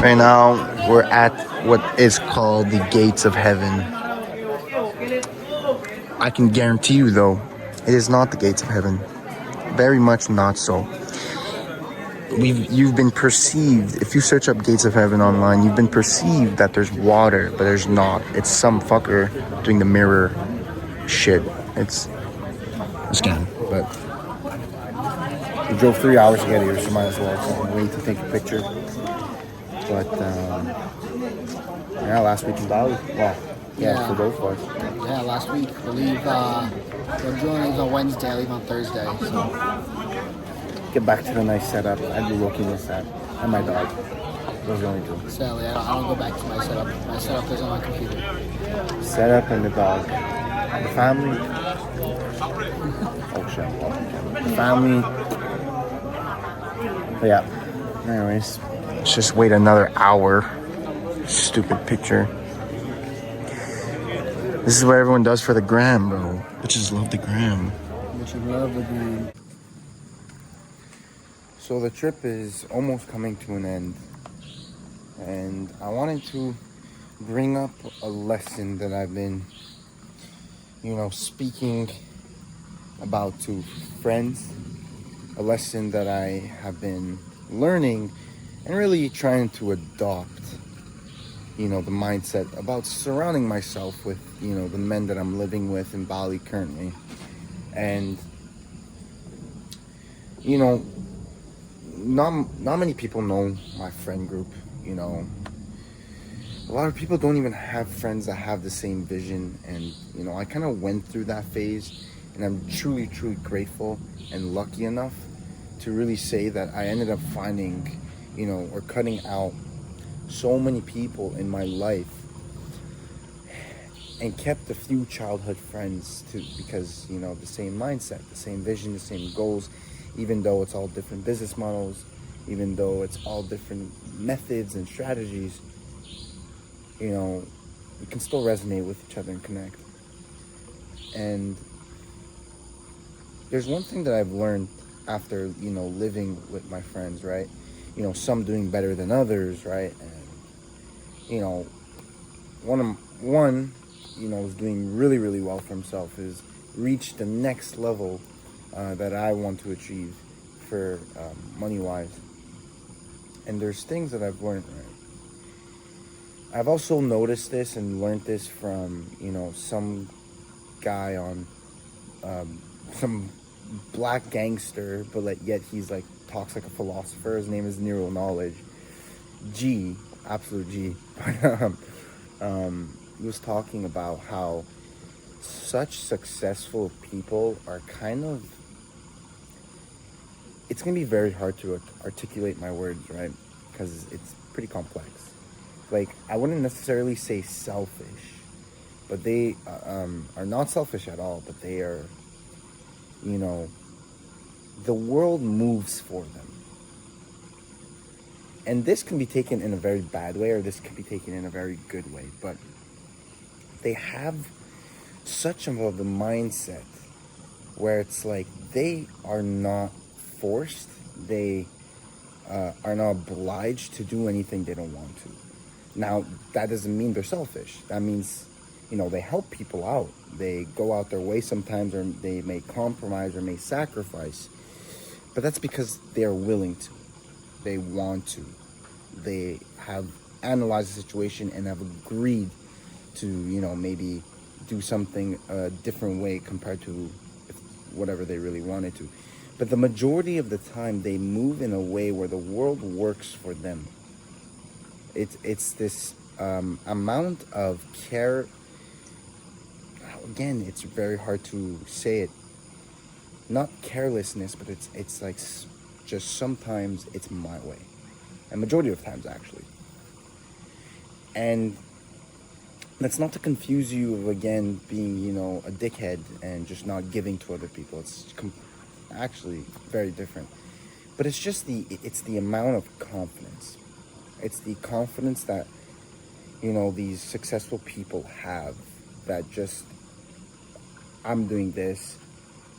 Right now, we're at what is called the gates of heaven. I can guarantee you, though, it is not the gates of heaven. Very much not so. You've been perceived, if you search up gates of heaven online, you've been perceived that there's water, but there's not. It's some fucker doing the mirror shit. It's a scam, but we drove 3 hours to get here, so might as well wait to take a picture. But yeah, last week in Bali. Well, yeah, for both of us. Yeah, last week. We'll leave. Julian leaves on Wednesday. I leave on Thursday. So Get back to the nice setup. I'd be looking at that. And my dog. Those are the only two. sadly, I don't go back to my setup. My setup is on my computer. Setup and the dog. The family. Oh shit. The family. But yeah. Anyways, let's just wait another hour. Stupid picture. This is what everyone does for the gram, bro. Bitches love the gram. Bitches love the gram. So the trip is almost coming to an end. And I wanted to bring up a lesson that I've been, speaking about to friends. A lesson that I have been learning and really trying to adopt. The mindset about surrounding myself with, the men that I'm living with in Bali currently. And, not many people know my friend group, A lot of people don't even have friends that have the same vision. And, I kind of went through that phase, and I'm truly, truly grateful and lucky enough to really say that I ended up finding, or cutting out so many people in my life and kept a few childhood friends too, because the same mindset, the same vision, the same goals, even though it's all different business models, even though it's all different methods and strategies, we can still resonate with each other and connect. And there's one thing that I've learned after living with my friends, right? Some doing better than others, right? And one is doing really, really well for himself, is reached the next level that I want to achieve for money-wise. And there's things that I've learned, right? I've also noticed this and learned this from, some guy on some black gangster, but yet he's talks like a philosopher. His name is Neural Knowledge. G. Absolute G. He was talking about how such successful people are kind of, it's going to be very hard to articulate my words, right? Because it's pretty complex. I wouldn't necessarily say selfish, but they are not selfish at all, but they are, the world moves for them. And this can be taken in a very bad way, or this can be taken in a very good way. But they have such of the mindset where it's they are not forced. They are not obliged to do anything they don't want to. Now, that doesn't mean they're selfish. That means, they help people out. They go out their way sometimes, or they may compromise or may sacrifice. But that's because they are willing to. They want to. They have analyzed the situation and have agreed to, maybe do something a different way compared to whatever they really wanted to. But the majority of the time, they move in a way where the world works for them. It's this amount of care. Again, it's very hard to say it. Not carelessness, but it's just sometimes it's my way. And majority of times, actually. And that's not to confuse you of, again, being, a dickhead and just not giving to other people. It's actually very different. But it's just the amount of confidence. It's the confidence that, these successful people have, that just, I'm doing this.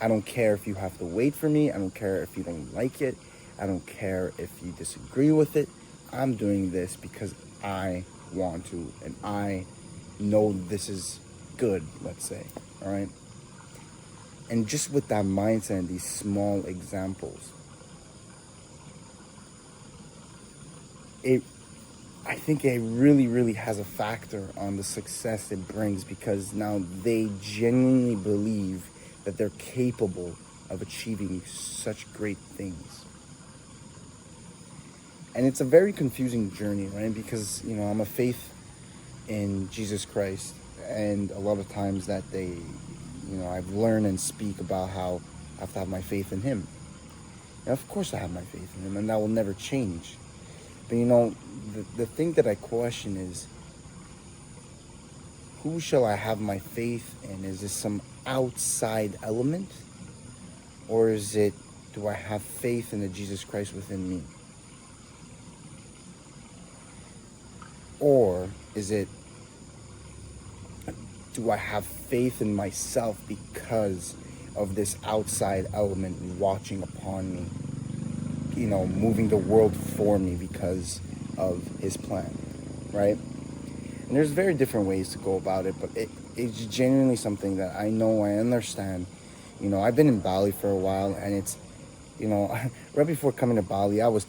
I don't care if you have to wait for me. I don't care if you don't like it. I don't care if you disagree with it. I'm doing this because I want to, and I know this is good, let's say, all right? And just with that mindset and these small examples, I think it really, really has a factor on the success it brings, because now they genuinely believe that they're capable of achieving such great things. And it's a very confusing journey, right? Because, I'm a faith in Jesus Christ, and a lot of times that I've learned and speak about how I have to have my faith in him. And of course I have my faith in him, and that will never change. But the thing that I question is, who shall I have my faith in? Is this some outside element? Or do I have faith in the Jesus Christ within me? Or do I have faith in myself because of this outside element watching upon me? Moving the world for me because of his plan, right? And there's very different ways to go about it, but it's genuinely something that I know, I understand. I've been in Bali for a while, and it's, right before coming to Bali, I was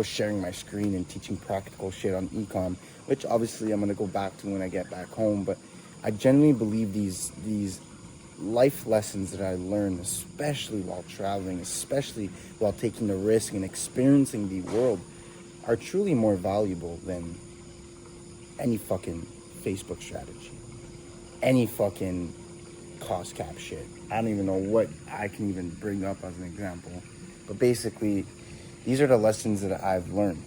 sharing my screen and teaching practical shit on ecom, which obviously I'm going to go back to when I get back home. But I genuinely believe these life lessons that I learned, especially while traveling, especially while taking the risk and experiencing the world, are truly more valuable than any fucking Facebook strategy, any fucking cost cap shit. I don't even know what I can even bring up as an example. But basically, these are the lessons that I've learned.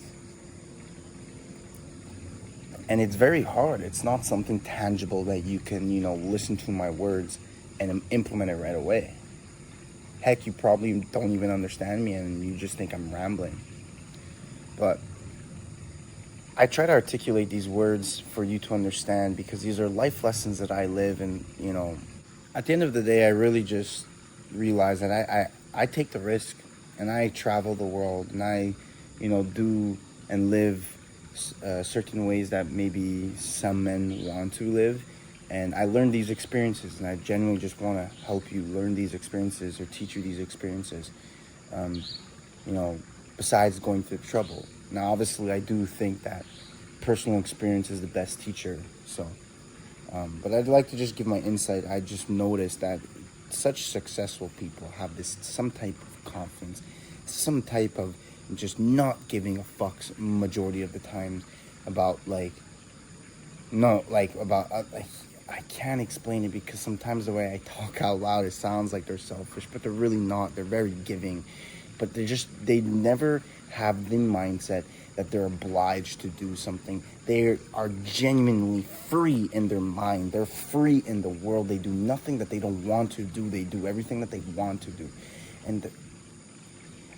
And it's very hard. It's not something tangible that you can, listen to my words and implement it right away. Heck, you probably don't even understand me and you just think I'm rambling. But I try to articulate these words for you to understand, because these are life lessons that I live. And, at the end of the day, I really just realize that I take the risk, and I travel the world, and I, do and live certain ways that maybe some men want to live. And I learned these experiences, and I genuinely just want to help you learn these experiences or teach you these experiences, besides going through trouble. Now, obviously, I do think that personal experience is the best teacher. So, but I'd like to just give my insight. I just noticed that such successful people have some type of confidence, some type of just not giving a fuck majority of the time about I can't explain it, because sometimes the way I talk out loud, it sounds like they're selfish, but they're really not. They're very giving, but they never have the mindset that they're obliged to do something. They are genuinely free in their mind. They're free in the world. They do nothing that they don't want to do. They do everything that they want to do. And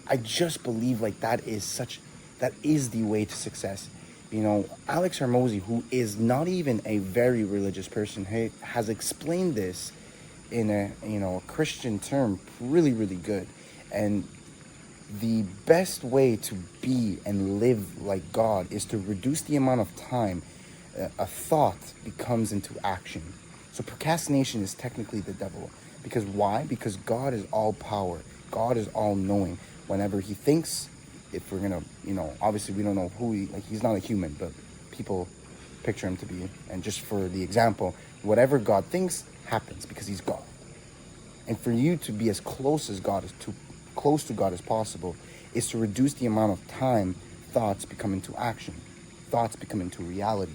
I just believe that is the way to success. Alex Hormozy, who is not even a very religious person, has explained this in a Christian term really, really good. And the best way to be and live like God is to reduce the amount of time a thought becomes into action. So procrastination is technically the devil. Because why? Because God is all power. God is all knowing. Whenever he thinks, if we're gonna, obviously we don't know who he's not a human, but people picture him to be. And just for the example, whatever God thinks happens, because he's God. And for you to be as close to God as possible is to reduce the amount of time thoughts become into action, thoughts become into reality.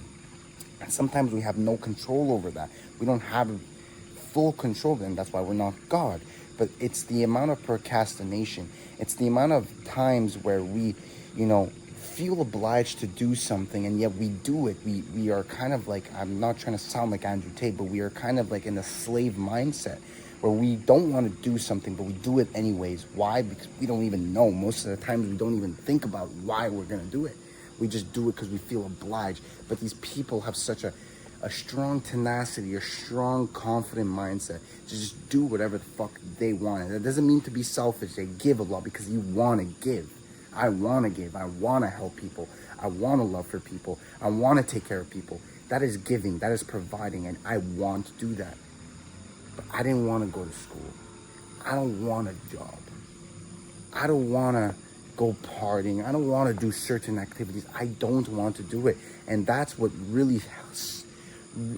And sometimes we have no control over that. We don't have full control, and that's why we're not God. But it's the amount of procrastination. It's the amount of times where we, feel obliged to do something, and yet we do it. We are kind of I'm not trying to sound like Andrew Tate, but we are kind of in a slave mindset, where we don't want to do something, but we do it anyways. Why? Because we don't even know. Most of the times we don't even think about why we're going to do it. We just do it because we feel obliged. But these people have such a strong tenacity, a strong, confident mindset to just do whatever the fuck they want. And that doesn't mean to be selfish. They give a lot because you want to give. I want to give. I want to help people. I want to love for people. I want to take care of people. That is giving, that is providing, and I want to do that. But I didn't want to go to school. I don't want a job. I don't want to go partying. I don't want to do certain activities. I don't want to do it. And that's what really,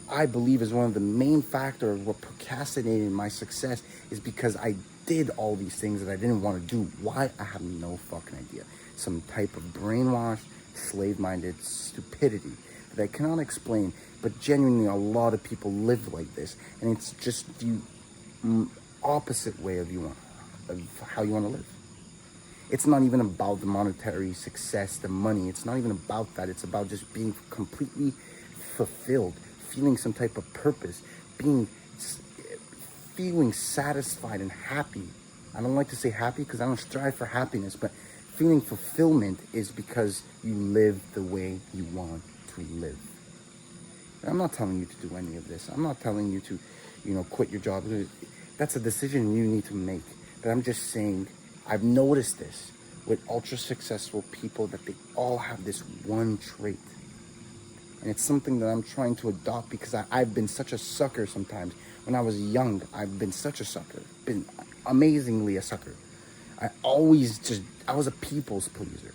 I believe, is one of the main factors of what procrastinated my success, is because I did all these things that I didn't want to do. Why? I have no fucking idea. Some type of brainwashed, slave-minded stupidity that I cannot explain, but genuinely a lot of people live like this, and it's just the opposite way of how you want to live. It's not even about the monetary success, the money. It's not even about that. It's about just being completely fulfilled, feeling some type of purpose, feeling satisfied and happy. I don't like to say happy because I don't strive for happiness, but feeling fulfillment is because you live the way you want to live. And I'm not telling you to do any of this. I'm not telling you to, quit your job. That's a decision you need to make. But I'm just saying, I've noticed this with ultra successful people, that they all have this one trait. And it's something that I'm trying to adopt, because I've been such a sucker sometimes. When I was young, I've been such a sucker. Been amazingly a sucker. I was a people's pleaser.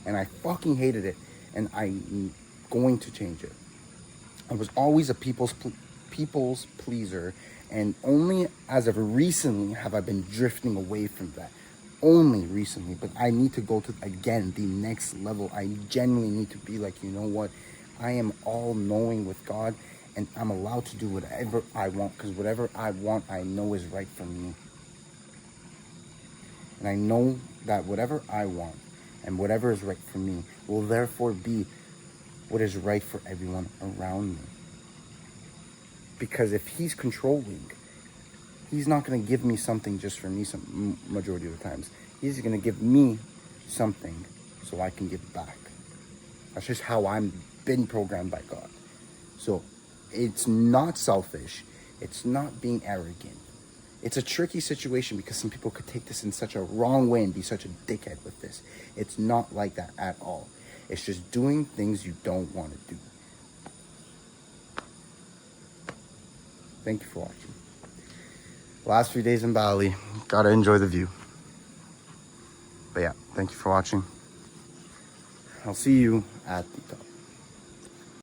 And I fucking hated it. And I'm going to change it. I was always a people's pleaser. And only as of recently have I been drifting away from that. Only recently. But I need to go to, again, the next level. I genuinely need to be like, you know what? I am all-knowing with God, and I'm allowed to do whatever I want, because whatever I want, I know is right for me. And I know that whatever I want and whatever is right for me will therefore be what is right for everyone around me. Because if he's controlling, he's not going to give me something just for me some majority of the times. He's going to give me something so I can give back. That's just how I'm been programmed by God. So it's not selfish. It's not being arrogant. It's a tricky situation because some people could take this in such a wrong way and be such a dickhead with this. It's not like that at all. It's just doing things you don't want to do. Thank you for watching. Last few days in Bali. Gotta enjoy the view. But yeah, thank you for watching. I'll see you at the top.